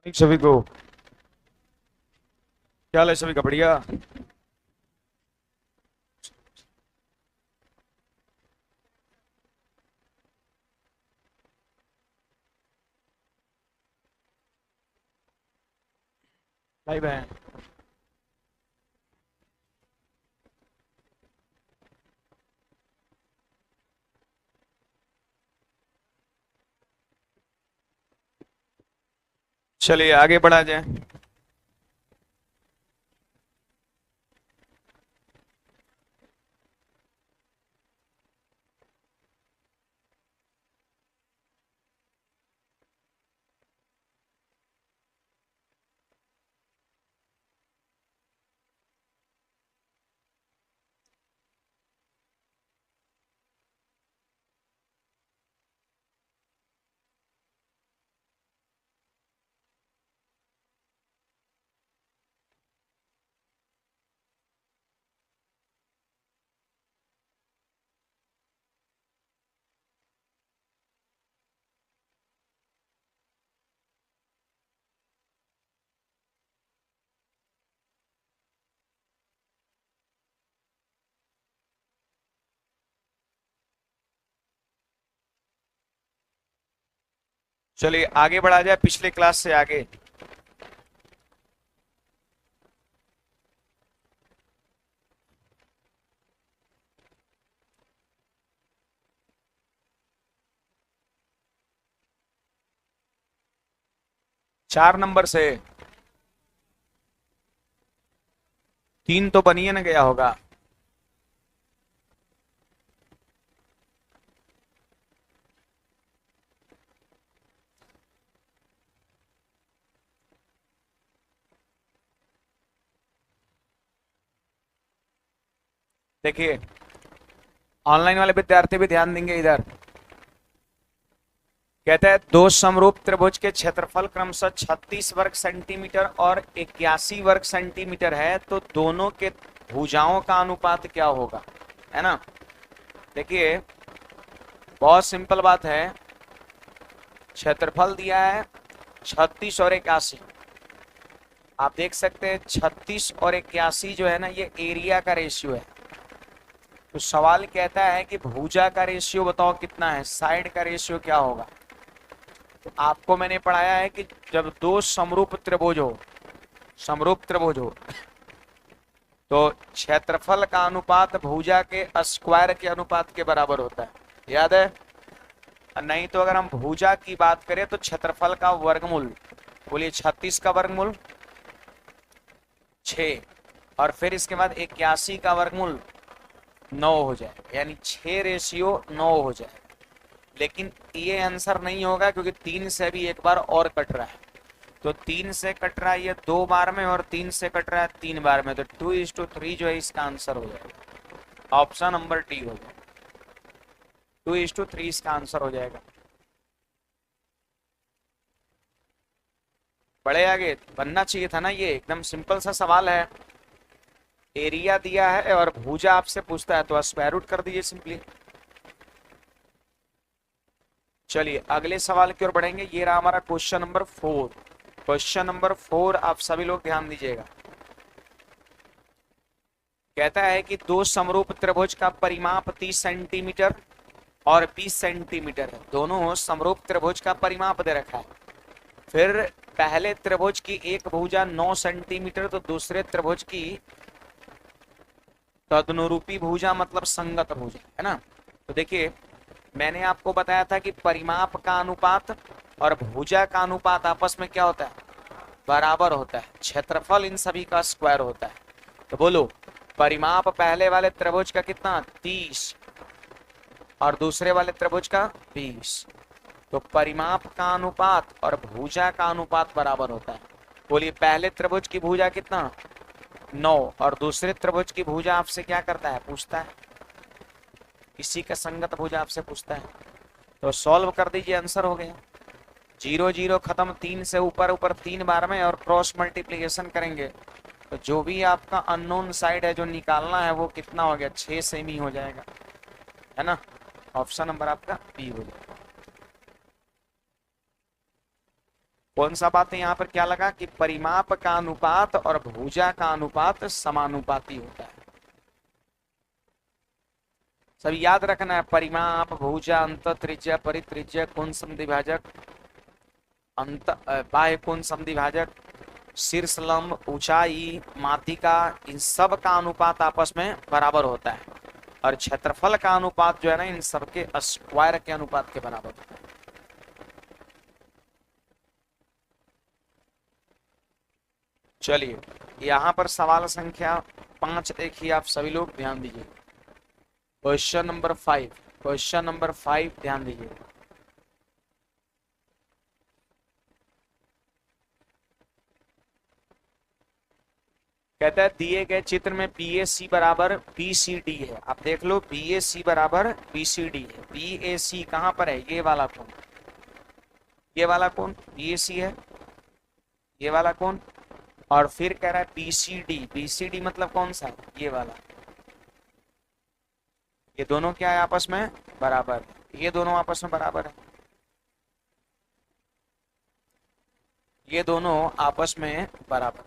एक सभी को क्या हाल है? सभी का बढ़िया। भाई बहन। चलिए आगे बढ़ा जाए। चलिए आगे बढ़ा जाए पिछले क्लास से आगे। 4 नंबर से 3 तो बनिए ना गया होगा। देखिए ऑनलाइन वाले विद्यार्थी भी ध्यान देंगे इधर। कहता है दो समरूप त्रिभुज के क्षेत्रफल क्रमशः 36 वर्ग सेंटीमीटर और 81 वर्ग सेंटीमीटर है, तो दोनों के भुजाओं का अनुपात क्या होगा? है ना। देखिए बहुत सिंपल बात है। क्षेत्रफल दिया है 36 और 81। आप देख सकते हैं 36 और 81 जो है ना, ये एरिया का रेशियो है। तो सवाल कहता है कि भुजा का रेशियो बताओ कितना है, साइड का रेशियो क्या होगा। तो आपको मैंने पढ़ाया है कि जब दो समरूप त्रिभुज हो, समरूप त्रिभुज हो, तो क्षेत्रफल का अनुपात भुजा के स्क्वायर के अनुपात के बराबर होता है। याद है? नहीं तो अगर हम भुजा की बात करें तो क्षेत्रफल का वर्गमूल, बोलिए 36 का वर्गमूल 6, और फिर इसके बाद 81 का वर्गमूल 9 हो जाए, यानी 6 रेशियो 9 हो जाए। लेकिन ये आंसर नहीं होगा क्योंकि 3 से भी एक बार और कट रहा है। तो 3 से कट रहा है ये 2 बार में, और 3 से कट रहा है 3 बार में, तो 2:3 जो है इसका आंसर हो जाएगा। ऑप्शन नंबर डी हो जाएगा। 2:3 इसका आंसर हो जाएगा। बड़े आगे बनना चाहिए था ना, ये एकदम सिंपल सा सवाल है। एरिया दिया है और भुजा आपसे पूछता है तो स्क्वायर रूट कर दीजिए सिंपली। चलिए अगले सवाल की ओर बढ़ेंगे। ये रहा हमारा क्वेश्चन नंबर 4। क्वेश्चन नंबर 4 आप सभी लोग ध्यान दीजिएगा। कहता है कि दो समरूप त्रिभुज का परिमाप 30 सेंटीमीटर और 20 सेंटीमीटर है। दोनों समरूप त्रिभुज का परिमाप दे रखा है। फिर पहले त्रिभुज की एक भुजा 9 सेंटीमीटर, तो दूसरे त्रिभुज की तदनुरूपी भुजा मतलब संगत भुजा, है ना। तो देखिए मैंने आपको बताया था कि परिमाप का अनुपात और भुजा का अनुपात आपस में क्या होता है? बराबर होता है। क्षेत्रफल इन सभी का स्क्वायर होता है। तो बोलो परिमाप पहले वाले त्रिभुज का कितना? 30, और दूसरे वाले त्रिभुज का 20। तो परिमाप का अनुपात और भुजा का अनुपात बराबर होता है। बोलिए पहले त्रिभुज की भुजा कितना? 9, और दूसरे त्रिभुज की भुजा आपसे क्या करता है? पूछता है। इसी का संगत भुजा आपसे पूछता है। तो सॉल्व कर दीजिए, आंसर हो गया। 0 0 खत्म, 3 से ऊपर ऊपर 3 बार में, और क्रॉस मल्टीप्लीकेशन करेंगे तो जो भी आपका अननोन साइड है जो निकालना है वो कितना हो गया? 6 सेमी हो जाएगा, है ना। ऑप्शन नंबर आपका बी हो जाएगा। कौन सा बात है यहाँ पर, क्या लगा कि परिमाप का अनुपात और भुजा का अनुपात समानुपाती होता है। सभी याद रखना है, परिमाप, भुजा, अंत त्रिज्या, परित्रिज्या, कोण समद्विभाजक, अंत बाह्य कोण समद्विभाजक, शीर्ष लंब, ऊंचाई, माध्यिका, इन सब का अनुपात आपस में बराबर होता है और क्षेत्रफल का अनुपात जो है ना इन सबके स्क्वायर के अनुपात के बराबर होता है। चलिए यहाँ पर सवाल संख्या 5 देखिए, आप सभी लोग ध्यान दीजिए। क्वेश्चन नंबर 5, क्वेश्चन नंबर 5 ध्यान दीजिए। कहता है दिए गए चित्र में BAC बराबर BCD है। आप देख लो BAC बराबर BCD है। BAC कहां पर है, ये वाला कोण, ये वाला कोण BAC है, ये वाला कोण। और फिर कह रहा है BCD, BCD मतलब कौन सा, ये वाला। ये दोनों क्या है आपस में बराबर, ये दोनों आपस में बराबर है, ये दोनों आपस में बराबर,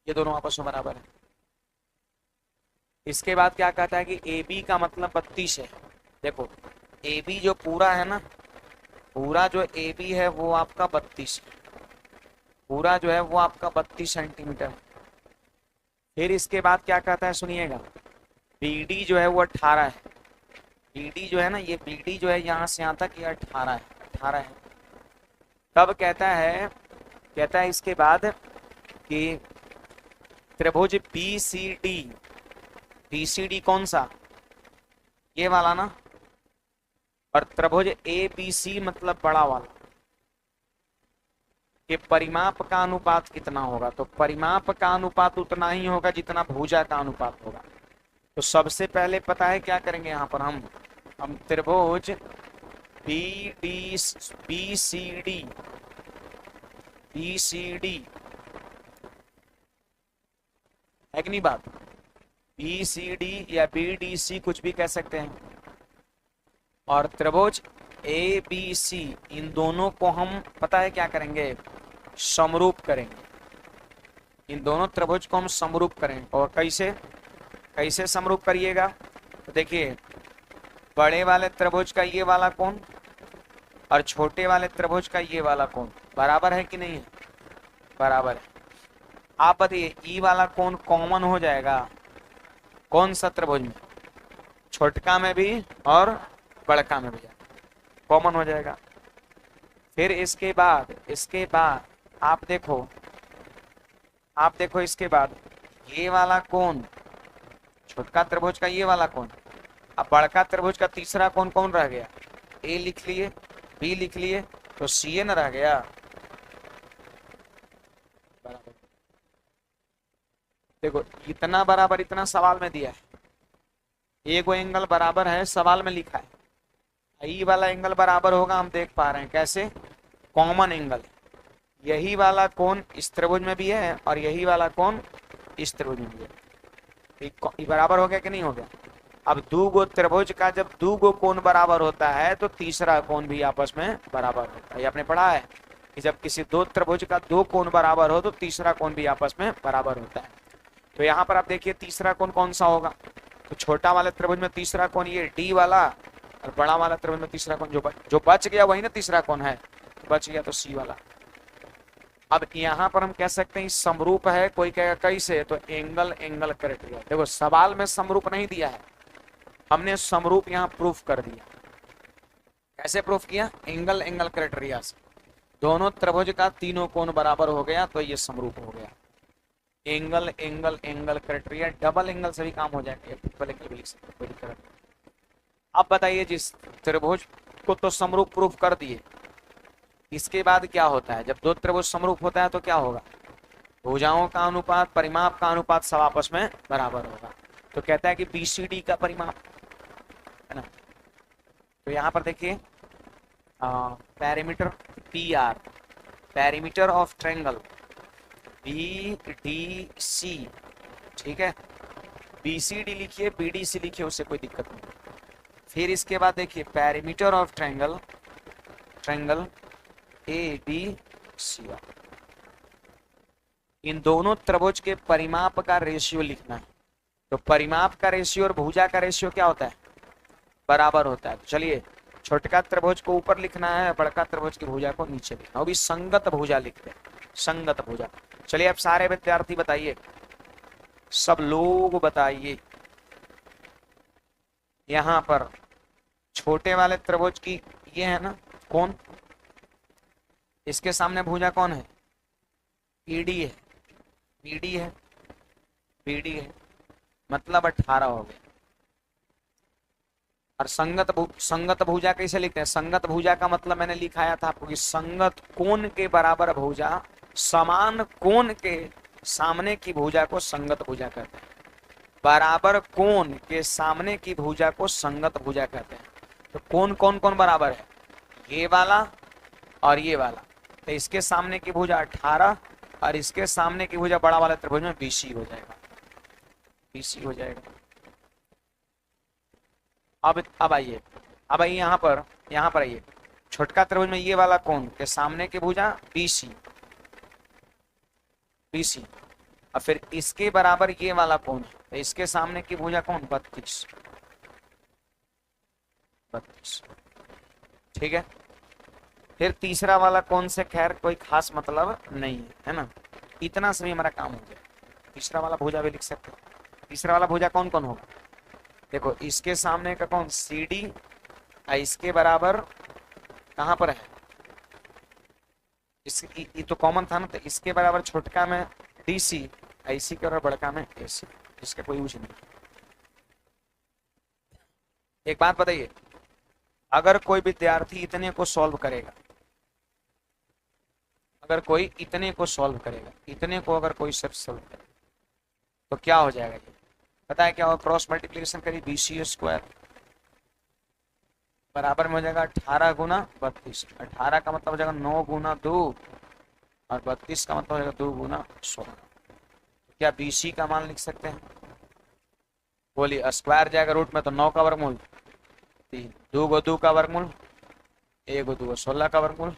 ये दोनों आपस में बराबर है। इसके बाद क्या कहता है कि AB का मतलब 32 है। देखो AB जो पूरा है ना, पूरा जो AB है वो आपका 32, पूरा जो है वो आपका 32 सेंटीमीटर। फिर इसके बाद क्या कहता है सुनिएगा, BD जो है वो 18 है। BD जो है ना, ये BD जो है यहाँ से यहाँ तक ये 18 है, 18 है। तब कहता है इसके बाद कि त्रिभुज BCD, BCD कौन सा, ये वाला ना, और त्रिभुज ABC मतलब बड़ा वाला, कि परिमाप का अनुपात कितना होगा। तो परिमाप का अनुपात उतना ही होगा जितना भुजा का अनुपात होगा। तो सबसे पहले पता है क्या करेंगे यहाँ पर, हम त्रिभुज BCD है कि नहीं बात, BCD या BDC कुछ भी कह सकते हैं, और त्रिभुज ABC, इन दोनों को हम पता है क्या करेंगे, समरूप करेंगे। इन दोनों त्रिभुज को हम समरूप करेंगे। और कैसे समरूप करिएगा, तो देखिए बड़े वाले त्रिभुज का ये वाला कोण और छोटे वाले त्रिभुज का ये वाला कोण बराबर है कि नहीं है, बराबर है। आप बताइए ई वाला कोण कॉमन हो जाएगा कौन सा त्रिभुज में, छोटका में भी और बड़का में भी कॉमन हो जाएगा। फिर इसके बाद आप देखो इसके बाद ये वाला कोण, छोटका त्रिभुज का ये वाला कोण, अब बड़का त्रिभुज का तीसरा कोण कौन रह गया, A लिख लिए, B लिख लिए, तो CA न रह गया। देखो इतना बराबर, इतना सवाल में दिया है, एक एंगल बराबर है, सवाल में लिखा है ई वाला एंगल बराबर होगा, हम देख पा रहे हैं कैसे, कॉमन एंगल। यही वाला कोण इस त्रिभुज में भी है और यही वाला कोण इस त्रिभुज में भी है, ये बराबर हो गया कि नहीं हो गया। अब दो गो त्रिभुज का जब दो गो कोण बराबर होता है तो तीसरा कोण भी आपस में बराबर होता है। ये आपने पढ़ा है कि जब किसी दो त्रिभुज का दो कोण बराबर हो तो तीसरा कोण भी आपस में बराबर होता है। तो यहाँ पर आप देखिए तीसरा कोण कौन सा होगा, तो छोटा वाले त्रिभुज में तीसरा कोण ये D वाला, और बड़ा वाला त्रिभुज में तीसरा कोण जो बच गया वही ना तीसरा कोण है, तो बच गया तो C वाला। अब यहाँ पर हम कह सकते हैं समरूप है, कोई कहेगा कैसे, तो एंगल क्राइटेरिया। देखो सवाल में समरूप नहीं दिया है, हमने समरूप यहाँ प्रूफ कर दिया। कैसे प्रूफ किया, एंगल क्राइटेरिया से दोनों त्रिभुज का तीनों कोण बराबर हो गया तो ये समरूप हो गया। एंगल क्राइटेरिया, डबल एंगल से भी काम हो जाएगा, ट्रिपल एंगल भी लिख सकते हैं, कोई दिक्कत नहीं। अब बताइए जिस त्रिभुज को तो समरूप प्रूफ कर दिए, इसके बाद क्या होता है, जब दो त्रिभुज समरूप होता है तो क्या होगा, भुजाओं का अनुपात, परिमाप का अनुपात सब आपस में बराबर होगा। तो कहता है कि BCD का परिमाप है ना, तो यहाँ पर देखिए parameter PR, parameter of triangle BDC, ठीक है, BCD लिखिए, BDC लिखिए, उससे कोई दिक्कत नहीं। फिर इसके बाद देखिए parameter of triangle ABC, CR। इन दोनों त्रिभुज के परिमाप का रेशियो लिखना है। तो परिमाप का रेशियो और भुजा का रेशियो क्या होता है? बराबर होता है। तो चलिए, छोटका त्रिभुज को ऊपर लिखना है, बड़का त्रिभुज की भुजा को नीचे लिखना है। वो भी संगत भुजा लिखते हैं, संगत भुजा। चलिए अब सारे विद्यार्थी बताइए, सब लोग बताइए, यहाँ पर छोटे वाले त्रिभुज की ये है ना कौन, इसके सामने भुजा कौन है? ईडी है, बीडी है, बीडी है, मतलब 18 हो गया। और संगत भुजा कैसे लिखते हैं? संगत भुजा का मतलब मैंने लिखाया था आपको कि संगत कोण के बराबर भुजा, समान कोण के सामने की भुजा को संगत भुजा कहते हैं। बराबर कोण के सामने की भुजा को संगत भुजा कहते हैं। तो कोण कौन कौन बराबर है? ये वाला और ये वाला। तो इसके सामने की भुजा 18 और इसके सामने की भुजा बड़ा वाला त्रिभुज में BC हो जाएगा, BC हो जाएगा। अब आइए, अब आइए यहाँ पर आइए, छोटका त्रिभुज में ये वाला कोण के सामने की भुजा BC, BC, और फिर इसके बराबर ये वाला कोण, तो इसके सामने की भुजा कौन? 32, 32। ठीक है। फिर तीसरा वाला कौन से, खैर कोई खास मतलब नहीं है ना, इतना सभी हमारा काम हो गया। तीसरा वाला भुजा भी लिख सकते हैं। तीसरा वाला भुजा कौन कौन होगा? देखो, इसके सामने का कौन? CD, इसके बराबर कहां पर है? ये तो कॉमन था ना, तो इसके बराबर छोटका में DC, IC के बराबर बड़का में AC। इसका कोई यूज नहीं। एक बात बताइए, अगर कोई विद्यार्थी इतने को सॉल्व करेगा, अगर कोई इतने को सॉल्व करेगा, इतने को अगर कोई सिर्फ सॉल्व करे तो क्या हो जाएगा? ये पता है क्या हो? क्रॉस मल्टीप्लिकेशन करिए, BC स्क्वायर बराबर में हो जाएगा 18 गुना 32। 18 का मतलब हो जाएगा 9 गुना 2 और 32 का मतलब हो जाएगा 2 गुना 16। क्या BC का मान लिख सकते हैं? बोलिए, स्क्वायर जाएगा रूट में तो 9 का वर्गमूल 3, 2 गो 2 का वर्गमूल, 1 गो 2 गो 16 का वर्गमूल,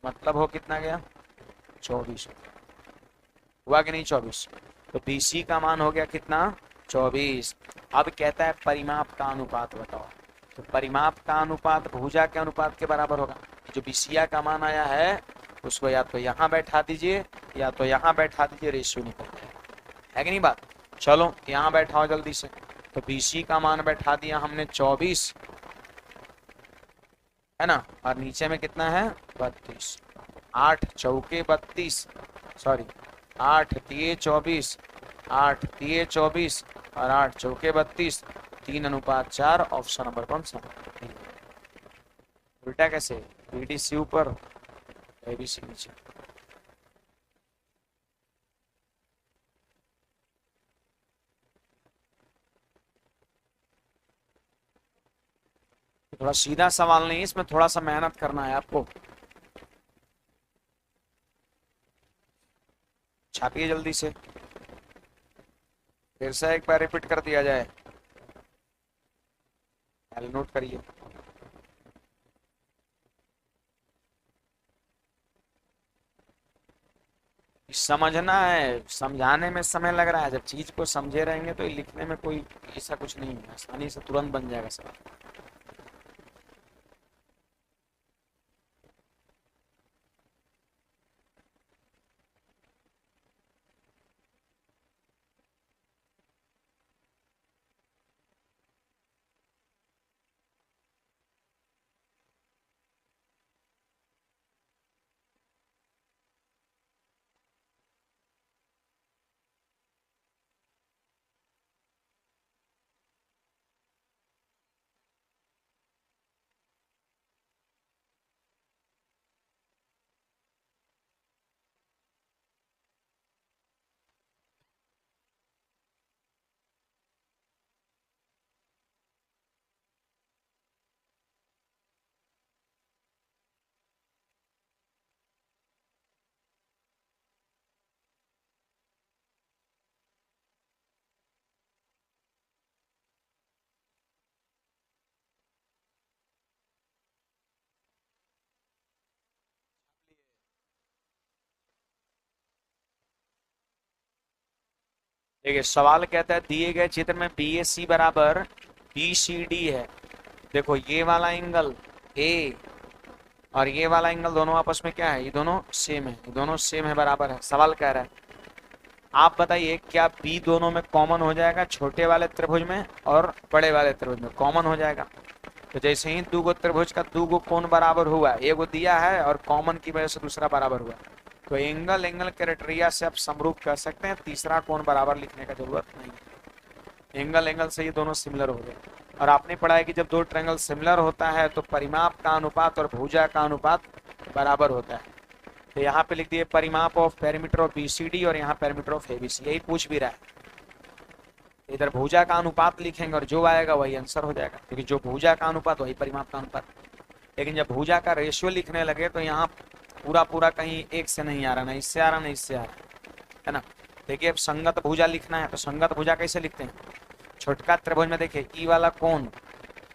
मतलब हो कितना गया? 24। हुआ कि नहीं? 24। तो BC का मान हो गया कितना? 24। अब कहता है परिमाप का अनुपात बताओ। तो परिमाप का अनुपात भुजा के अनुपात के बराबर होगा। जो BC का मान आया है उसको या तो यहाँ बैठा दीजिए या तो यहाँ बैठा दीजिए, रेशियो निकल जाएगा। है कि नहीं बात? चलो यहाँ बैठाओ जल्दी से। तो BC का मान बैठा दिया हमने 24, है ना, और नीचे में कितना है? 32। 8 चौके 32, सॉरी 8 तिये 24, 8 तिये 24 और 8 चौके 32, 3:4। ऑप्शन नंबर कौन सा? उल्टा कैसे? BDC ऊपर, ABC नीचे। थोड़ा सीधा सवाल नहीं, इसमें थोड़ा सा मेहनत करना है आपको। छापिए जल्दी से, फिर से एक बार रिपीट कर दिया जाए। नोट करिए। समझना है, समझाने में समय लग रहा है, जब चीज को समझे रहेंगे तो लिखने में कोई ऐसा कुछ नहीं है, आसानी से तुरंत बन जाएगा सवाल। देखिए सवाल कहता है दिए गए चित्र में बी ए सी बराबर बी सी डी है। देखो ये वाला एंगल ए और ये वाला एंगल दोनों आपस में क्या है, ये दोनों सेम है, ये दोनों सेम है, बराबर है। सवाल कह रहा है आप बताइए क्या बी दोनों में कॉमन हो जाएगा, छोटे वाले त्रिभुज में और बड़े वाले त्रिभुज में कॉमन हो जाएगा। तो जैसे ही दो त्रिभुज का दो कोण बराबर हुआ, एक दिया है और कॉमन की वजह से दूसरा बराबर हुआ, तो एंगल एंगल क्राइटेरिया से आप समरूप कर सकते हैं, तीसरा कोण बराबर लिखने का जरूरत नहीं है। एंगल एंगल से ये दोनों सिमिलर हो गए। और आपने पढ़ा है कि जब दो ट्रायंगल सिमिलर होता है तो परिमाप का अनुपात और भुजा का अनुपात बराबर होता है। तो यहाँ पे लिख दिए परिमाप ऑफ पेरीमीटर ऑफ बीसीडी और यहाँ पेरीमीटर ऑफ एबीसी, यही पूछ भी रहा है। इधर भुजा का अनुपात लिखेंगे और जो आएगा वही आंसर हो जाएगा, क्योंकि जो भुजा का अनुपात वही परिमाप का अनुपात। लेकिन जब भुजा का रेशियो लिखने लगे तो यहाँ पूरा पूरा कहीं एक से नहीं आ रहा, ना इससे आ रहा ना इससे आ रहा है ना। देखिए अब संगत भुजा लिखना है तो संगत भुजा कैसे लिखते हैं, छोटका त्रिभुज में देखिए ई वाला कोण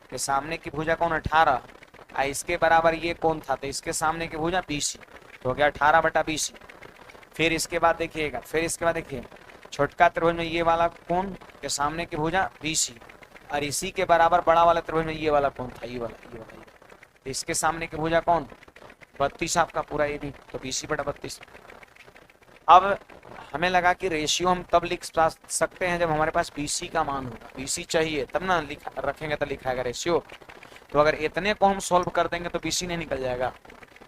के सामने की भुजा कौन 18, इसके बराबर ये कोण था तो इसके सामने की भुजा बीसी, तो हो गया 18/20। फिर इसके बाद देखिएगा, फिर इसके बाद देखिए छोटका त्रिभुज में ये वाला कोण के सामने की भुजा बीसी और इसी के बराबर बड़ा वाला त्रिभुज में ये वाला कोण था, ये वाला तो इसके सामने की भुजा कौन 32 आपका पूरा ये भी, तो 20/32। अब हमें लगा कि रेशियो हम तब लिख सकते हैं जब हमारे पास बीसी का मान होगा, बीसी चाहिए तब ना रखेंगे तो लिखाएगा रेशियो। तो अगर इतने को हम सॉल्व कर देंगे तो बीसी नहीं निकल जाएगा,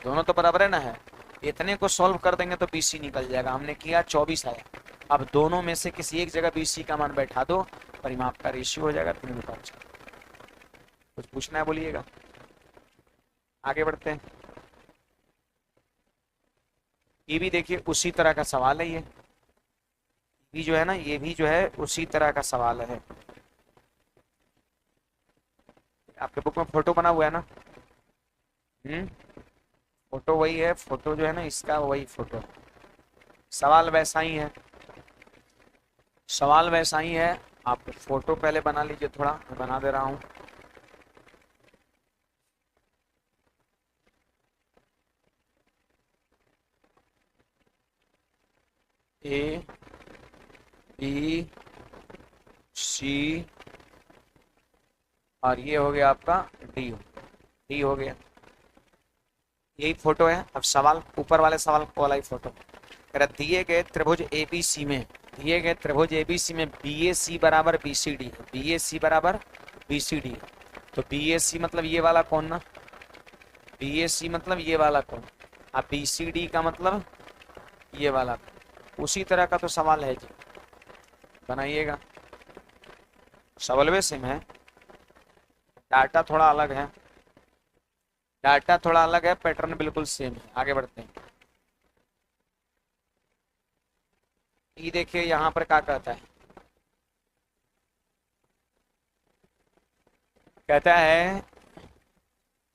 दोनों तो बराबर है ना है, इतने को सॉल्व कर देंगे तो बीसी निकल जाएगा। हमने किया 24 आया, अब दोनों में से किसी एक जगह बीसी का मान बैठा दो, परिमाप का रेशियो हो जाएगा 3:4। कुछ पूछना है बोलिएगा, आगे बढ़ते हैं। ये भी देखिए उसी तरह का सवाल है, ये भी जो है ना, ये भी जो है उसी तरह का सवाल है। आपके बुक में फोटो बना हुआ है ना, फोटो वही है, फोटो जो है ना इसका वही फोटो है। सवाल वैसा ही है, सवाल वैसा ही है। आप फोटो पहले बना लीजिए, थोड़ा मैं बना दे रहा हूँ। ए बी सी और ये हो गया आपका डी हो गया, यही फोटो है। अब सवाल ऊपर वाले सवाल वाला ही फोटो, दिए गए त्रिभुज एबीसी में, दिए गए त्रिभुज एबीसी में बीएसी बराबर बीसीडी है, बीएसी बराबर बीसीडी है। तो बीएसी मतलब ये वाला कौन ना, बीएसी मतलब ये वाला कौन, अब बीसीडी का मतलब ये वाला, उसी तरह का तो सवाल है जी, बनाइएगा। सवाल सेम है, डाटा थोड़ा अलग है, डाटा थोड़ा अलग है, पैटर्न बिल्कुल सेम है। आगे बढ़ते हैं। ये देखिए यहाँ पर क्या कहता है, कहता है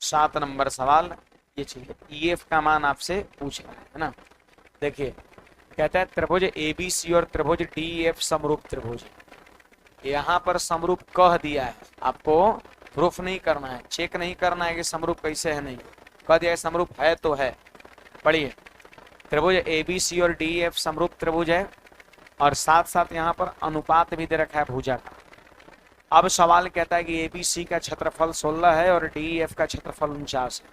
7 नंबर सवाल, ये चाहिए ईएफ का मान आपसे पूछ रहा है ना। देखिए कहता है त्रिभुज एबीसी और त्रिभुज डीएफ समरूप त्रिभुज, यहाँ पर समरूप कह दिया है, आपको प्रूफ नहीं करना है, चेक नहीं करना है कि समरूप कैसे है, नहीं कह दिया है समरूप है तो है। पढ़िए त्रिभुज एबीसी और डीएफ समरूप त्रिभुज है और साथ साथ यहाँ पर अनुपात भी दे रखा है भुजा का। अब सवाल कहता है कि एबीसी का क्षेत्रफल 16 है और डीएफ का क्षेत्रफल 49 है,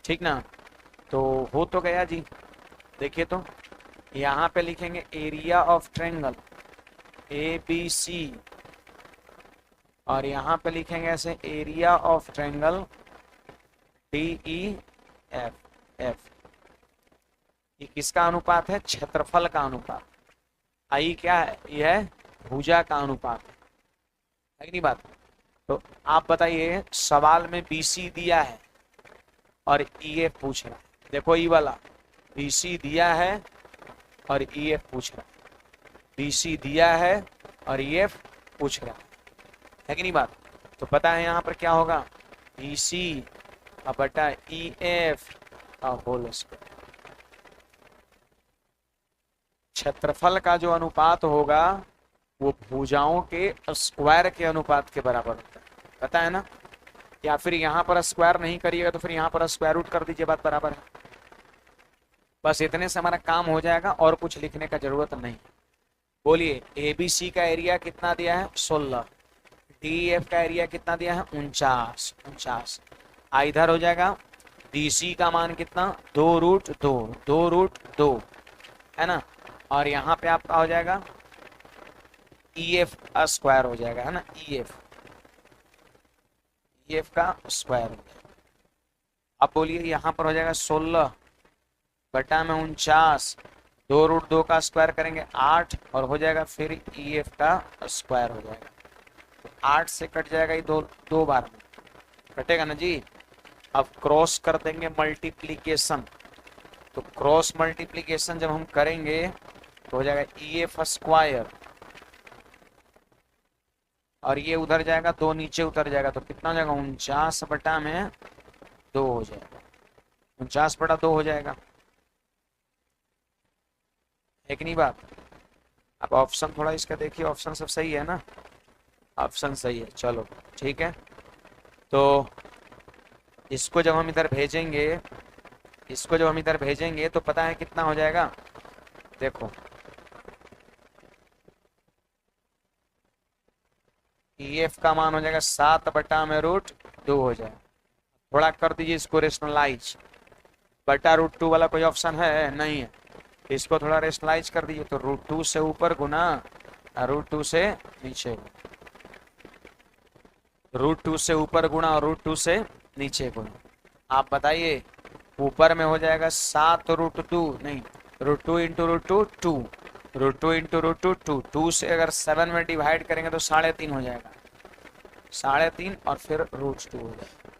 ठीक ना। तो हो तो गया जी, देखिए तो यहाँ पे लिखेंगे एरिया ऑफ ट्रायंगल एबीसी और यहाँ पे लिखेंगे ऐसे एरिया ऑफ ट्रायंगल डीईएफ। ये किसका अनुपात है, क्षेत्रफल का अनुपात। आई क्या है, यह है भुजा का अनुपात है कि नहीं बात। तो आप बताइए सवाल में बीसी दिया है और ईएफ पूछ रहा है, देखो ई वाला बीसी दिया है और ईएफ पूछ रहा है, बीसी दिया है और ईएफ पूछ रहा है कि नहीं बात। तो पता है यहाँ पर क्या होगा, बीसी बटा ईएफ का होल स्क्वायर। क्षेत्रफल का जो अनुपात होगा वो भुजाओं के स्क्वायर के अनुपात के बराबर होता है, पता है ना। या फिर यहाँ पर स्क्वायर नहीं करिएगा तो फिर यहाँ पर स्क्वायर रूट कर दीजिए, बात बराबर है। बस इतने से हमारा काम हो जाएगा और कुछ लिखने का जरूरत नहीं। बोलिए एबीसी का एरिया कितना दिया है 16, डीएफ का एरिया कितना दिया है 49, इधर हो जाएगा डीसी का मान कितना 2√2, 2√2 है ना, और यहाँ पे आपका हो जाएगा ईएफ का स्क्वायर हो जाएगा, है ना, ईएफ का स्क्वायर हो जाएगा। अब बोलिए यहाँ पर हो जाएगा 16 बटा में 49, 2√2 का स्क्वायर करेंगे 8 और हो जाएगा फिर ईएफ का स्क्वायर हो जाएगा। तो 8 से कट जाएगा ये दो बार में कटेगा ना जी। अब क्रॉस कर देंगे मल्टीप्लीकेशन, तो क्रॉस मल्टीप्लीकेशन जब हम करेंगे तो हो जाएगा ईएफ स्क्वायर और ये उधर जाएगा, 2 नीचे उतर जाएगा तो कितना हो जाएगा 49 बटा में 2 हो जाएगा, 49 बटा 2 हो जाएगा। एक नहीं बात। अब ऑप्शन थोड़ा इसका देखिए, ऑप्शन सब सही है ना, ऑप्शन सही है, चलो ठीक है। तो इसको जब हम इधर भेजेंगे, इसको जब हम इधर भेजेंगे तो पता है कितना हो जाएगा, देखो ईएफ का मान हो जाएगा 7 बटा में √2 हो जाएगा। थोड़ा कर दीजिए इसको रेशनलाइज, बटा √2 वाला कोई ऑप्शन है नहीं है, इसको थोड़ा रेशनलाइज कर दीजिए तो √2 से ऊपर गुना √2 से नीचे, √2 से ऊपर गुणा और √2 से नीचे गुणा। आप बताइए ऊपर में हो जाएगा 7√2 नहीं, √2 इंटू √2 2, √2 इंटू √2 2, 2 से अगर 7 में डिवाइड करेंगे तो 3.5 हो जाएगा, 3.5 और फिर √2 हो जाएगा।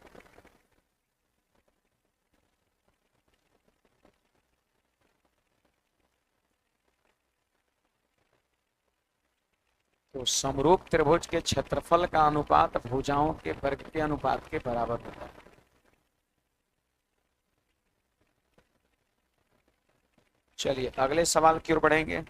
तो समरूप त्रिभुज के क्षेत्रफल का अनुपात भुजाओं के वर्ग के अनुपात के बराबर होता है। चलिए अगले सवाल की ओर बढ़ेंगे।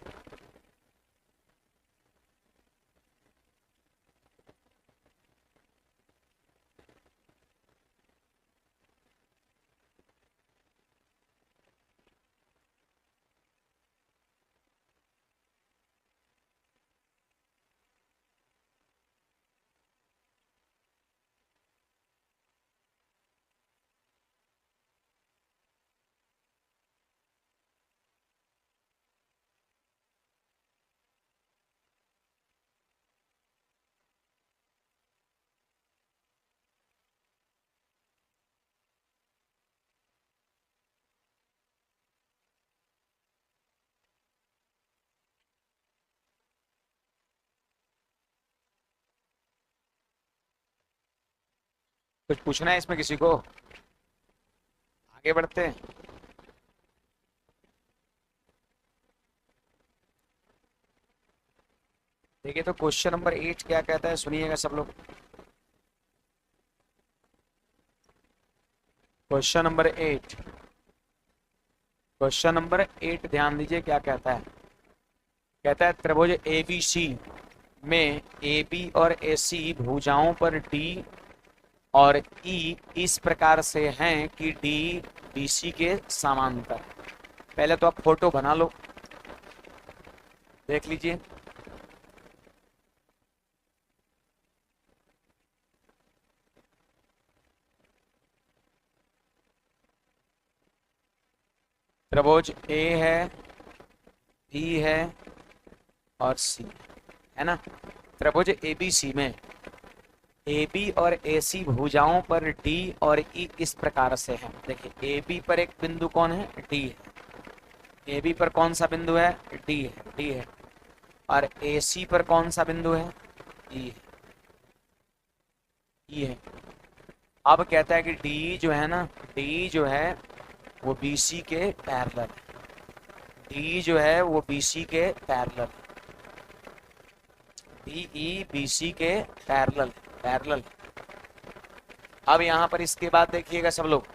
कुछ पूछना है इसमें किसी को, आगे बढ़ते हैं। देखिए तो क्वेश्चन नंबर 8 क्या कहता है, सुनिएगा सब लोग। क्वेश्चन नंबर 8, क्वेश्चन नंबर 8 ध्यान दीजिए क्या कहता है। कहता है त्रिभुज एबीसी में AB और AC भुजाओं पर D और E इस प्रकार से हैं कि D BC के समांतर। पहले तो आप फोटो बना लो, देख लीजिए। त्रिभुज A है, B है और C है ना। त्रिभुज ABC में AB और AC भुजाओं पर D और E इस प्रकार से है। देखिए AB पर एक बिंदु कौन है, D है। AB पर कौन सा बिंदु है, D है, D है। और AC पर कौन सा बिंदु है, E है, E है। अब कहता है कि D जो है ना, D जो है वो BC के पैरेलल, D जो है वो BC के पैरेलल, DE BC के पैरेलल, पैरेलल। अब यहाँ पर इसके बाद देखिएगा सब लोग,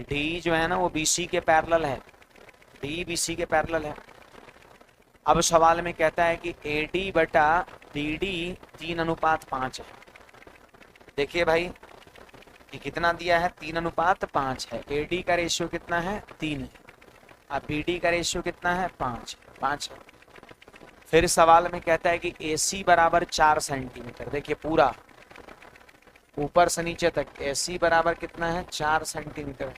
D जो है ना वो BC के पैरेलल है, D BC के पैरेलल है। अब सवाल में कहता है कि AD बटा BD 3:5 है। देखिए भाई ये कितना दिया है, 3:5 है। AD का रेशियो कितना है, 3 है। अब BD का रेशियो कितना है, 5 है। फिर सवाल में कहता है कि AC बराबर 4 सेंटीमीटर। देखिए पूरा ऊपर से नीचे तक AC बराबर कितना है, 4 सेंटीमीटर।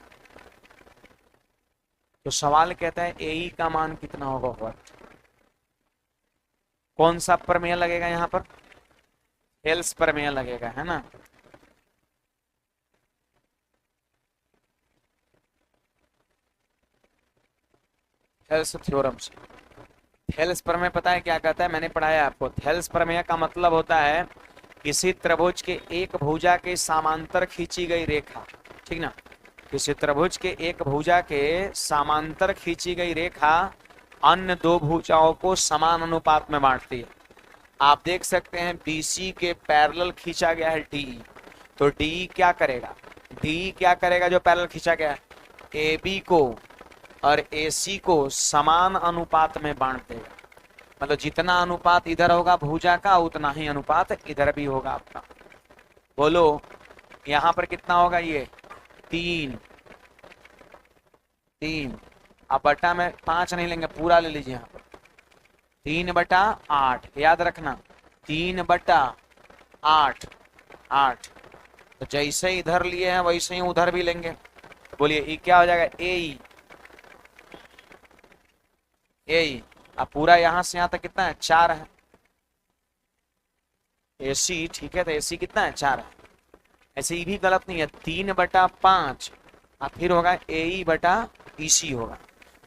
तो सवाल कहता है AE का मान कितना होगा व्हाट। कौन सा प्रमेय लगेगा यहाँ पर, हेल्स प्रमेय लगेगा, है ना। हेल्स थ्योरम से। थेल्स प्रमेय पता है क्या कहता है, मैंने पढ़ाया आपको। थेल्स प्रमेय का मतलब होता है किसी त्रिभुज के एक भुजा के समांतर खींची गई रेखा, ठीक ना। किसी त्रिभुज के एक भुजा के समांतर खींची गई रेखा अन्य दो भुजाओं को समान अनुपात में बांटती है। आप देख सकते हैं BC के पैरेलल खींचा गया है DE, तो DE क्या करेगा, DE क्या करेगा जो पैरेलल खींचा गया है, AB को और AC को समान अनुपात में बांट देगा। मतलब जितना अनुपात इधर होगा भुजा का उतना ही अनुपात इधर भी होगा आपका। बोलो यहाँ पर कितना होगा, ये 3 3। अब बटा में 5 नहीं लेंगे, पूरा ले लीजिए यहाँ पर 3/8, याद रखना 3/8 8। तो जैसे इधर लिए हैं वैसे ही उधर भी लेंगे। बोलिए ये क्या हो जाएगा, AE। अब पूरा यहां से यहां तक कितना है, 4 है। AC ठीक है, तो AC कितना है, 4 है। ऐसे ही भी गलत नहीं है, 3/5 और फिर होगा AE/EC होगा।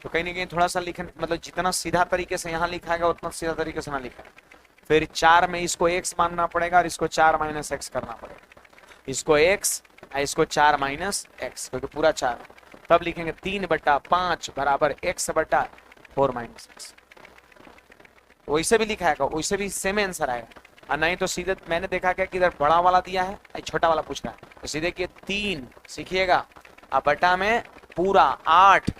तो कहीं ना कहीं थोड़ा सा लिखने, मतलब जितना सीधा तरीके से यहाँ लिखा गया उतना सीधा तरीके से ना लिखा है। फिर 4 में इसको x मानना पड़ेगा और इसको 4 - x करना पड़ेगा। इसको x और इसको 4 - x, क्योंकि पूरा 4 है। तब लिखेंगे 3/5 बराबर x/4 - x। वैसे भी लिखा है, वैसे भी सेम आंसर आएगा। और नहीं तो सीधे मैंने देखा क्या कि इधर बड़ा वाला दिया है, छोटा वाला पूछ रहा है, तो सीधे कि 3 सीखिएगा अब बटा में पूरा 8।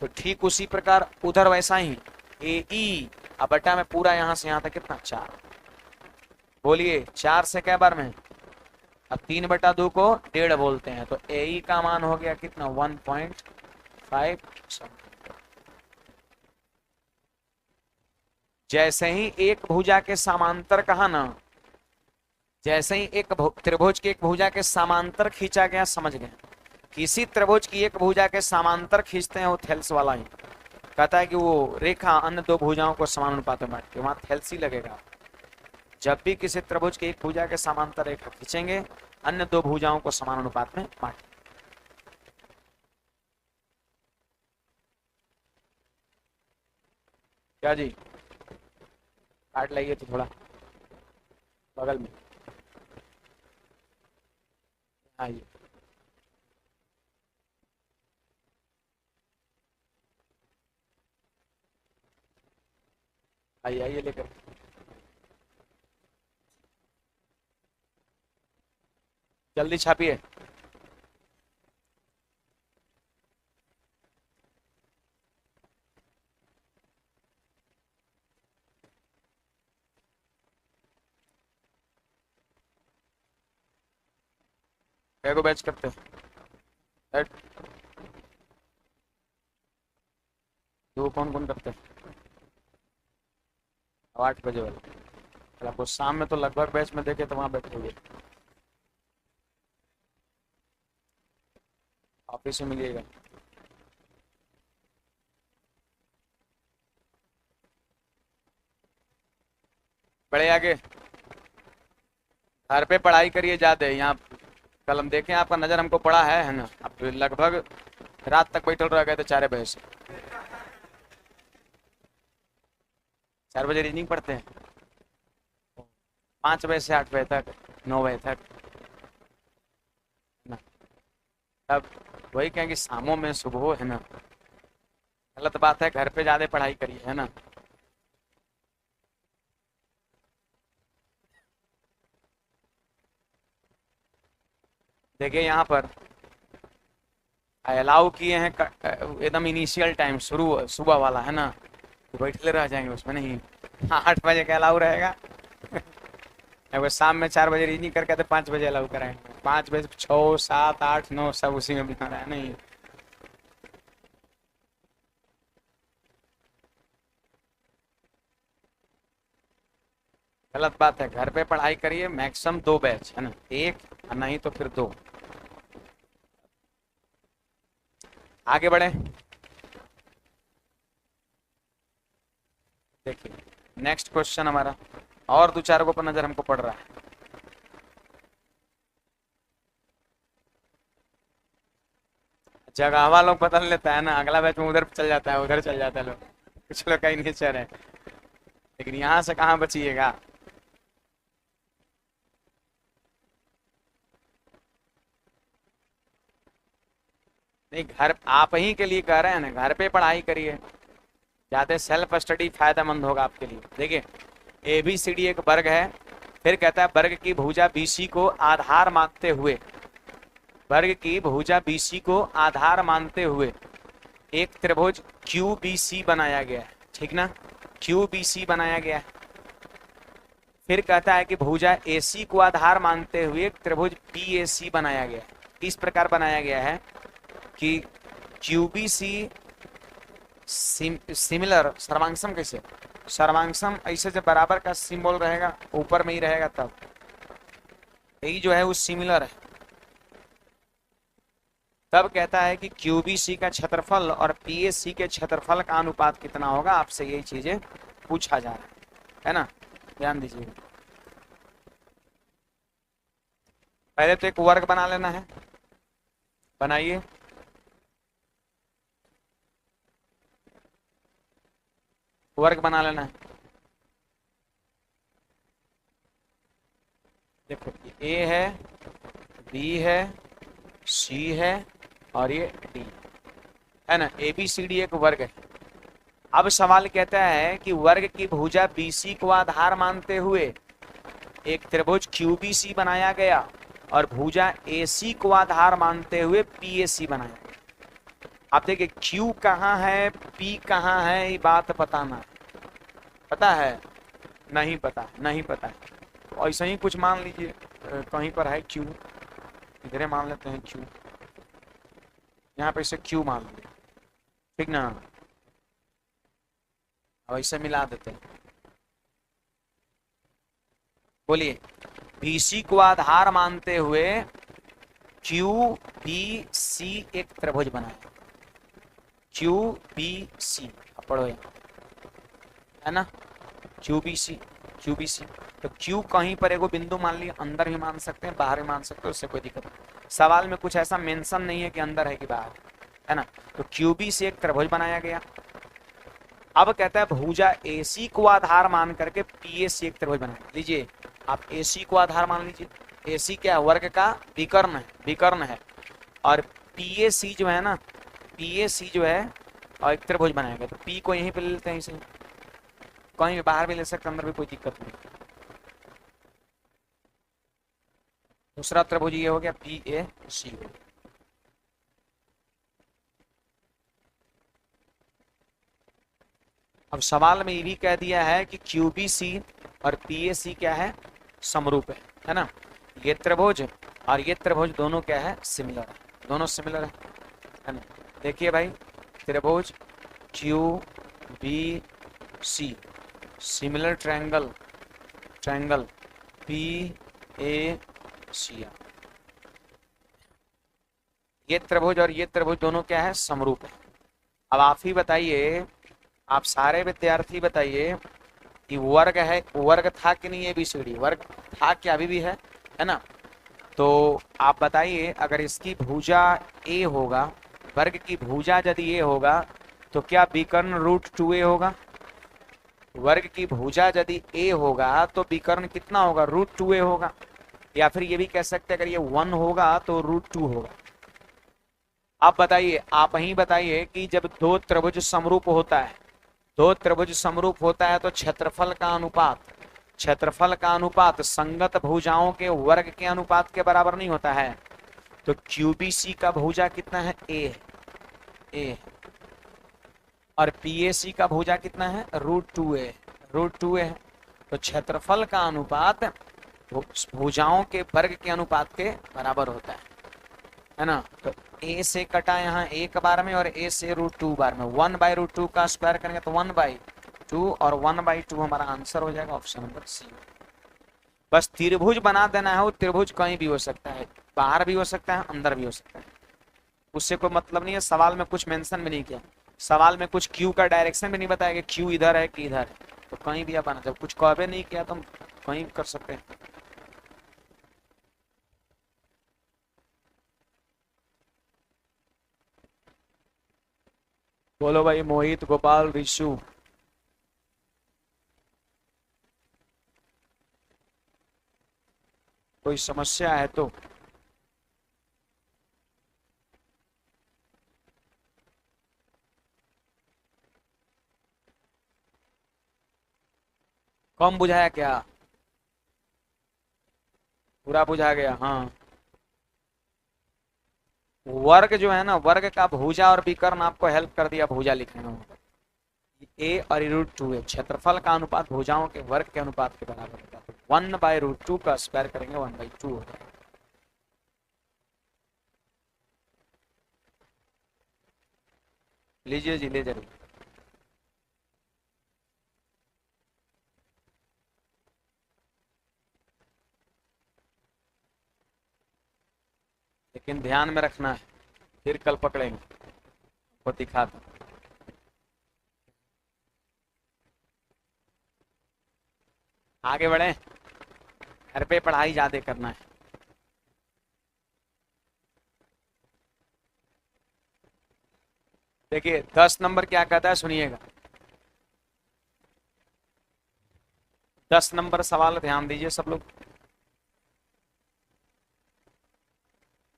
तो ठीक उसी प्रकार उधर वैसा ही AE अब बटा में पूरा यहाँ से यहाँ तक कितना, 4। बोलिए 4 से क्या बार में, अब 3/2 को 1.5 बोलते हैं। तो AE का मान हो गया कितना, 1.5। जैसे ही एक भुजा के समांतर कहा ना, जैसे ही एक त्रिभुज की एक भुजा के समांतर खींचा गया, समझ गए। किसी त्रिभुज की एक भुजा के समांतर खींचते हैं वो थेल्स वाला ही कहता है कि वो रेखा अन्य दो भुजाओं को समान अनुपात में बांटती है, वहां थेल्स ही लगेगा। जब भी किसी त्रिभुज की एक भुजा के समांतर रेखा खींचेंगे अन्य दो भुजाओं को समान अनुपात में बांटेंगे। क्या जी, काट लाइए तो थोड़ा बगल में आइए। आइए आइए लेकर, जल्दी छापिए। को बैच करते हैं, दो कौन कौन करते हैं, 8 बजे वाले। आपको शाम में तो लगभग बैच में देखे तो वहां बैठे हुए ऑफिस में मिलिएगा। बड़े आगे घर पे पढ़ाई करिए ज्यादा। यहाँ कल हम देखें आपका नजर हमको पड़ा है ना। अब लगभग रात तक बैठल रह गए थे 4 बजे से। 4 बजे रीजनिंग पढ़ते हैं, 5 बजे से 8 बजे तक, 9 बजे तक ना। अब वही कहें कि शामों में सुबह है ना, गलत बात है। घर पे ज्यादा पढ़ाई करिए, है ना। देखिए यहाँ पर अलाउ किए हैं एकदम इनिशियल टाइम, शुरू सुबह वाला, है ना। तो बैठले रह जाएंगे उसमें नहीं। 8 बजे का अलाउ रहेगा। अगर शाम में 4 बजे रीजनिंग करके तो 5 बजे अलाउ कराएंगे। 5 बजे 6 7 8 9 सब उसी में बना रहा है नहीं। गलत बात है, घर पे पढ़ाई करिए, मैक्सिमम 2 बैच है ना, एक और नहीं तो फिर 2। आगे बढ़े, देखिए नेक्स्ट क्वेश्चन हमारा, और 2-4 को पर नजर हमको पड़ रहा है। जगह लोग बदल लेता है ना, अगला बैच में उधर चल जाता है, उधर चल जाता है लोग, कुछ लोग का ही नेचर है, लेकिन यहाँ से कहाँ बचिएगा। नहीं, घर आप ही के लिए कह रहे हैं ना, घर पे पढ़ाई करिए, ज्यादा सेल्फ स्टडी फायदेमंद होगा आपके लिए। देखिए ABCD एक वर्ग है, फिर कहता है वर्ग की भुजा BC को आधार मानते हुए, वर्ग की भुजा BC को आधार मानते हुए एक त्रिभुज QBC बनाया गया है, ठीक ना, QBC बनाया गया है। फिर कहता है कि भुजा AC को आधार मानते हुए एक त्रिभुज PAC बनाया गया है। इस प्रकार बनाया गया है कि QBC सिमिलर, सर्वांगसम कैसे, सर्वांगसम ऐसे जब बराबर का सिंबल रहेगा ऊपर में ही रहेगा तब, यही जो है वो सिमिलर है। तब कहता है कि QBC का क्षेत्रफल और PAC के क्षेत्रफल का अनुपात कितना होगा, आपसे यही चीजें पूछा जा रहा है ना, ध्यान दीजिए। पहले तो एक वर्ग बना लेना है, बनाइए। वर्ग बना लेना है, देखो A है, B है, C है और ये D है ना, ABCD एक वर्ग है। अब सवाल कहता है कि वर्ग की भुजा BC को आधार मानते हुए एक त्रिभुज QBC बनाया गया और भुजा AC को आधार मानते हुए PAC बनाया गया। आप देखिए Q कहाँ है, P कहाँ है, ये बात बताना है। पता है? नहीं पता, नहीं पता है तो ऐसा ही कुछ मान लीजिए, कहीं पर है Q, इधर मान लेते हैं Q, यहाँ पे इसे Q मान लीजिए, ठीक ना, अब इसे मिला देते हैं। बोलिए, BC को आधार मानते हुए QBC एक त्रिभुज बनाया, QBC, अब पढ़ो यहाँ, है ना, QBC तो Q कहीं पर एगो बिंदु मान लिया, अंदर भी मान सकते हैं बाहर भी मान सकते हैं, उससे कोई दिक्कत नहीं। सवाल में कुछ ऐसा मेंशन नहीं है कि अंदर है कि बाहर है ना। तो QBC एक त्रिभुज बनाया गया। अब कहता है भुजा AC को आधार मान करके PAC एक त्रिभुज बना लीजिए। आप AC को आधार मान लीजिए, AC क्या है, वर्ग का विकर्ण है, विकर्ण है, और PAC जो है ना, PAC जो है और एक त्रिभुज बनाएगा। तो P को यहीं पे ले लेते हैं, इसे कहीं भी बाहर भी ले सकते, अंदर भी कोई दिक्कत नहीं। दूसरा त्रिभुज ये हो गया PAC। अब सवाल में ये भी कह दिया है कि QBC और PAC क्या है, समरूप है ना। ये त्रिभुज और ये त्रिभुज दोनों क्या है, सिमिलर है, दोनों सिमिलर है ना। देखिए भाई, त्रिभुज QBC similar triangle, triangle PAC, ये त्रिभुज और ये त्रिभुज दोनों क्या है, समरूप है। अब आप ही बताइए, आप सारे विद्यार्थी बताइए कि वर्ग है, वर्ग था कि नहीं, ABCD वर्ग था क्या, अभी भी है ना। तो आप बताइए, अगर इसकी भुजा A होगा, वर्ग की भुजा यदि A होगा तो क्या विकर्ण √2A होगा। वर्ग की भुजा यदि A होगा तो विकर्ण कितना होगा, √2A होगा। या फिर ये भी कह सकते हैं अगर ये 1 होगा तो √2 होगा। आप बताइए, आप ही बताइए कि जब दो त्रिभुज समरूप होता है, दो त्रिभुज समरूप होता है तो क्षेत्रफल का अनुपात, क्षेत्रफल का अनुपात संगत भुजाओं के वर्ग के अनुपात के बराबर नहीं होता है। तो QBC का भुजा कितना है, A और PAC का भुजा कितना है, √2A, √2A है। तो क्षेत्रफल का अनुपात भुजाओं के वर्ग के अनुपात के बराबर होता है ना। तो A से कटा यहाँ 1 बार में और A से √2 बार में, 1/√2 का स्क्वायर करेंगे तो 1/2 और 1/2 हमारा आंसर हो जाएगा, ऑप्शन नंबर C। बस त्रिभुज बना देना है, वो त्रिभुज कहीं भी हो सकता है, बाहर भी हो सकता है, अंदर भी हो सकता है, उससे कोई मतलब नहीं है। सवाल में कुछ मेंशन भी नहीं किया, सवाल में कुछ क्यू का डायरेक्शन भी नहीं बताया कि क्यू इधर है कि इधर है, तो कहीं भी आप बना, जब कुछ कॉपी नहीं किया तो हम कहीं भी कर सकते हैं। बोलो भाई, मोहित, गोपाल, रिशु। कोई समस्या है तो? कम बुझाया क्या? पूरा बुझा गया, हाँ। वर्ग जो है ना, वर्ग का भुजा और विकर्ण आपको हेल्प कर दिया भुजा लिखने में। ए और √2 है, क्षेत्रफल का अनुपात भुजाओं के वर्ग के अनुपात के बराबर होता है, तो 1/√2 का स्क्वायर करेंगे 1/2 होता है। लीजिए जी, ले जरूर। लेकिन ध्यान में रखना है, फिर कल पकड़ेंगे, वो दिखा दो। आगे बढ़े, घर पे पढ़ाई ज्यादा करना है। देखिए 10 नंबर क्या कहता है, सुनिएगा। 10 नंबर सवाल ध्यान दीजिए सब लोग।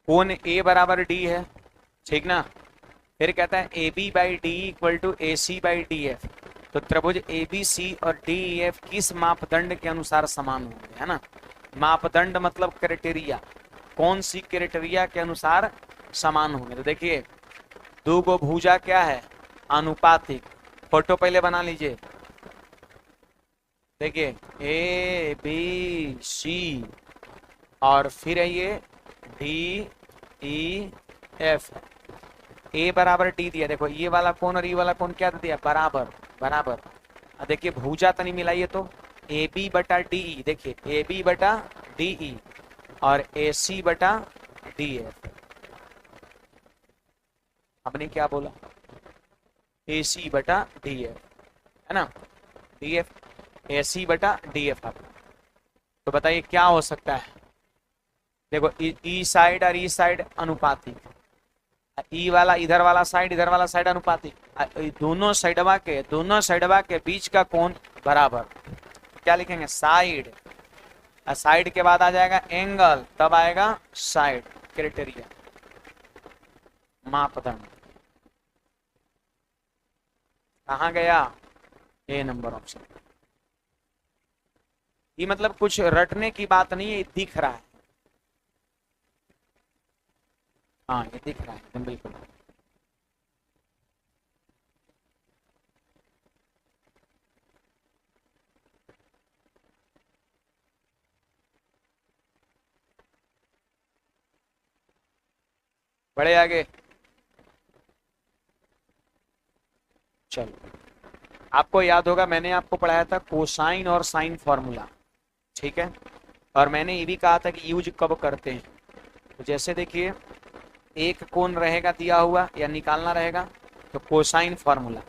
कोण ए बराबर डी है, ठीक ना। फिर कहता है A B by D equal to A C by D F. तो त्रिभुज ए बी सी और डी एफ किस मापदंड के अनुसार समान होंगे, है ना। मापदंड मतलब क्राइटेरिया, कौन सी क्राइटेरिया के अनुसार समान होंगे। तो देखिए दो गो भुजा क्या है, अनुपातिक। फोटो पहले बना लीजिए। देखिए ए बी सी और फिर है ये डी ई एफ। ए बराबर डी दिया, देखो ये वाला कोण और ये वाला कोण क्या दिया, बराबर बराबर। अब देखिए भुजा तनी मिलाइए तो ए बी बटा डी ई, देखिए ए बी बटा डी ई और ए सी बटा डी एफ। हमने क्या बोला, ए सी बटा डी एफ, है ना। डी एफ ए सी बटा डी एफ। तो बताइए क्या हो सकता है। देखो ई साइड और ई साइड अनुपातिक, ई वाला इधर वाला साइड, इधर वाला साइड अनुपातिक, दोनों साइडवा के बीच का कोण बराबर। क्या लिखेंगे, साइड। साइड के बाद आ जाएगा एंगल, तब आएगा साइड। क्राइटेरिया, मापदंड कहाँ गया, ए नंबर ऑप्शन। ये मतलब कुछ रटने की बात नहीं है, ये दिख रहा है। हाँ ये दिख रहा है एकदम बिल्कुल। बड़े आगे चलो। आपको याद होगा मैंने आपको पढ़ाया था कोसाइन और साइन फॉर्मूला, ठीक है। और मैंने ये भी कहा था कि यूज कब करते हैं। तो जैसे देखिए एक कोण रहेगा दिया हुआ या निकालना रहेगा तो कोसाइन फॉर्मूला,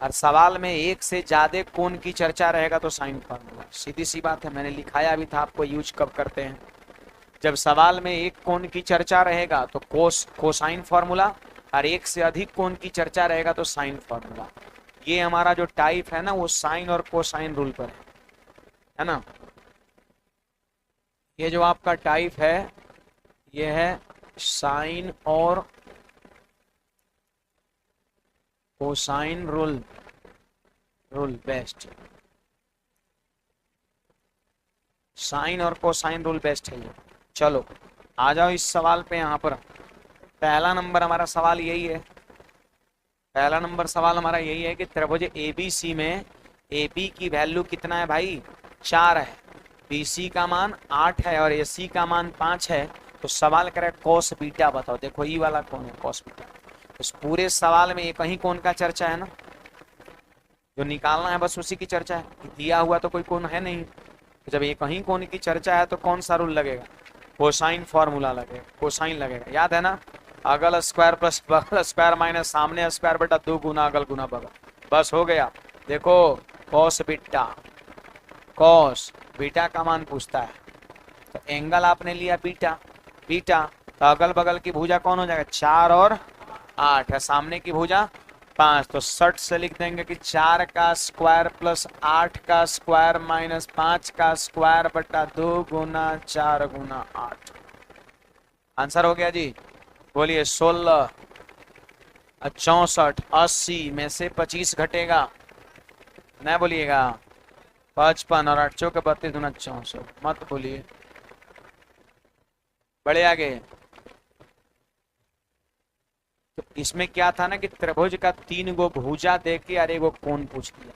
और सवाल में एक से ज्यादा कोण की चर्चा रहेगा तो साइन फॉर्मूला। सीधी सी बात है, मैंने लिखाया भी था आपको यूज कब करते हैं। जब सवाल में एक कोण की चर्चा रहेगा तो कोसाइन फॉर्मूला, और एक से अधिक कोण की चर्चा रहेगा तो साइन फॉर्मूला। ये हमारा जो टाइप है ना वो साइन और कोसाइन रूल पर है ना। ये जो आपका टाइप है ये है साइन और कोसाइन रूल बेस्ट। साइन और कोसाइन रूल बेस्ट है ये। चलो आ जाओ इस सवाल पे। यहाँ पर पहला नंबर हमारा सवाल यही है, पहला नंबर सवाल हमारा यही है कि त्रिभुज एबीसी में ए बी की वैल्यू कितना है भाई, 4 है, बी सी का मान 8 है और ए सी का मान 5 है। तो सवाल करे कॉस बीटा बताओ। देखो ये वाला कौन है, कॉस बीटा। इस पूरे सवाल में एक ही कोण का चर्चा है ना, जो निकालना है बस उसी की चर्चा है, दिया हुआ तो कोई कोण है नहीं। तो जब ये कहीं कोण की चर्चा है तो कौन सा रूल लगेगा? कोसाइन फॉर्मूला लगेगा, कोसाइन लगेगा, याद है ना? अगल स्क्वायर प्लस बगल स्क्वायर माइनस सामने स्क्वायर बटा 2 गुना अगल गुना बगल, बस हो गया। देखो कॉस बीटा, कॉस बीटा का मान पूछता है तो एंगल आपने लिया बीटा, बीटा तो अगल बगल की भुजा कौन हो जाएगा? 4 और 8 है, सामने की भुजा 5, तो सट से लिख देंगे कि 4 का स्क्वायर प्लस 8 का स्क्वायर माइनस 5 का स्क्वायर बटा 2 गुना 4 गुना 8। आंसर हो गया जी। बोलिए 16, 64, 80 में से 25 घटेगा, नहीं बोलिएगा 55 और 8 चौके 32 गुना 64, मत बोलिए। बड़े आगे। तो इसमें क्या था ना कि त्रिभुज का 3 गो भुजा देख के और 1 गो कोण पूछ लिया।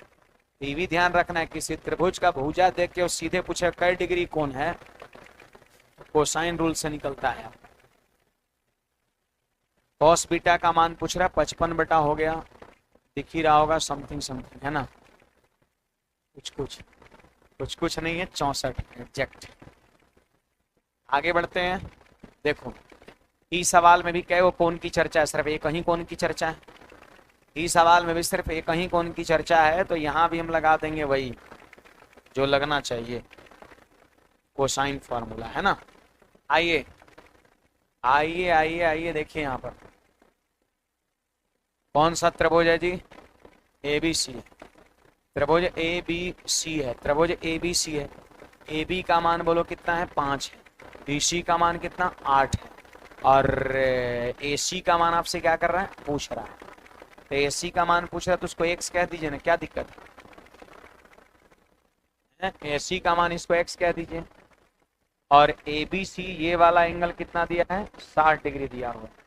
ये भी ध्यान रखना है, किसी त्रिभुज का भुजा देख के और सीधे पूछे कई डिग्री कोण है, कोसाइन रूल से निकलता है। कॉस बीटा का मान पूछ रहा है, 55 बटा हो गया, दिख ही रहा होगा समथिंग समथिंग, है ना? कुछ कुछ नहीं है, 64 एग्जैक्ट। आगे बढ़ते हैं। देखो इस सवाल में भी कई वो कोण की चर्चा है, सिर्फ एक ही कोण की चर्चा है। इस सवाल में भी सिर्फ एक ही कोण की चर्चा है, तो यहाँ भी हम लगा देंगे वही जो लगना चाहिए, कोसाइन फॉर्मूला, है ना? आइए आइए आइए आइए, देखिए यहाँ पर कौन सा त्रिभुज है जी? ABC है, त्रिभुज ABC है, त्रिभुज ABC है। AB का मान बोलो कितना है? 5 है। BC का मान कितना? 8 है। और AC का मान आपसे क्या कर रहा है? पूछ रहा है। तो AC का मान पूछ रहा है तो उसको x कह दीजिए ना, क्या दिक्कत है? AC का मान इसको x कह दीजिए। और ABC ये वाला एंगल कितना दिया है? 60 डिग्री दिया हुआ है।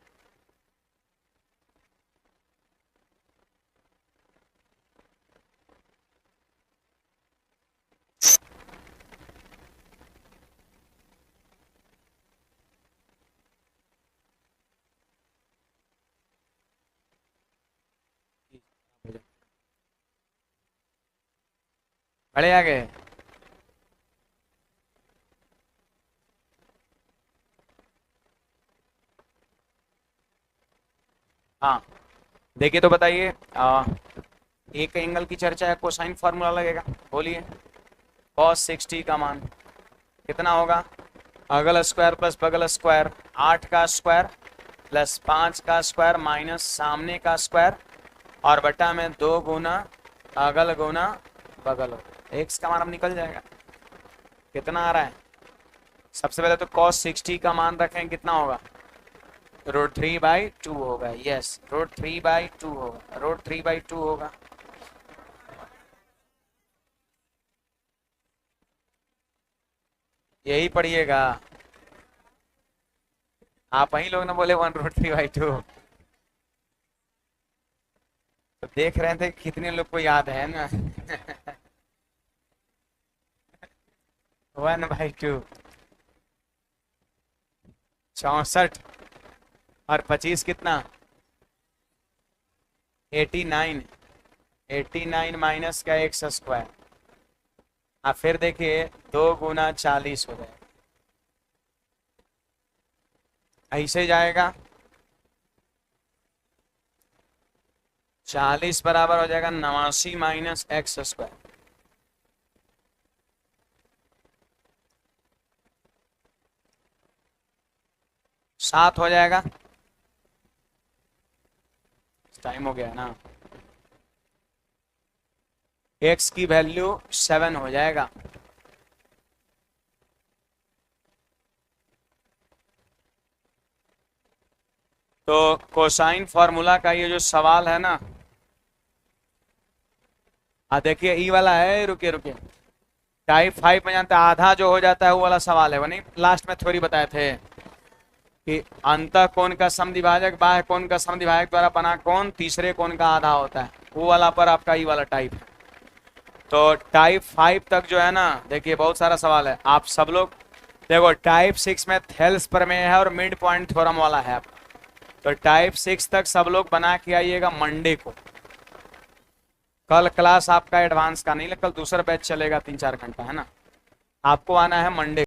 बड़े आ गए। हाँ देखिए तो बताइए, एक एंगल की चर्चा है, कोसाइन फॉर्मूला लगेगा। बोलिए cos 60 का मान कितना होगा? अगल स्क्वायर प्लस बगल स्क्वायर, 8 का स्क्वायर प्लस 5 का स्क्वायर माइनस सामने का स्क्वायर और बटा में 2 गुना अगल गुना बगल। x का मान अब निकल जाएगा, कितना आ रहा है? सबसे पहले तो cos 60 का मान रखें, कितना होगा? √3/2 होगा। यस, √3/2 होगा, √3/2 होगा। यही पढ़िएगा, आप ही लोग ना बोले 1√3/2, तो देख रहे थे कितने लोग को याद है ना। 1/2, 64 और 25 कितना? 89, 89 माइनस का एक्स स्क्वायर। आप फिर देखिए 2 गुना 40 हो जाएगा, ऐसे जाएगा। 40 बराबर हो जाएगा 89 माइनस एक्स स्क्वायर। सात हो जाएगा। टाइम हो गया है ना? x की वैल्यू 7 हो जाएगा। तो कोसाइन फॉर्मूला का ये जो सवाल है ना, देखिए ई वाला है, रुके रुके, टाइप 5 में जानते आधा जो हो जाता है वो वाला सवाल है, वो नहीं लास्ट में थ्योरी बताए थे कि अंतः कोण का समद्विभाजक बाह्य कोण का समद्विभाजक द्वारा बना कोण तीसरे कोण का आधा होता है, वो वाला पर आपका ई वाला टाइप है। तो टाइप 5 तक जो है ना, देखिए बहुत सारा सवाल है, आप सब लोग देखो टाइप 6 में थेल्स प्रमेय है और मिड पॉइंट थ्योरम वाला है आपका। तो टाइप 6 तक सब लोग बना के आइएगा मंडे को। कल क्लास आपका एडवांस का नहीं, कल दूसरा बैच चलेगा 3-4 घंटा, है ना? आपको आना है मंडे।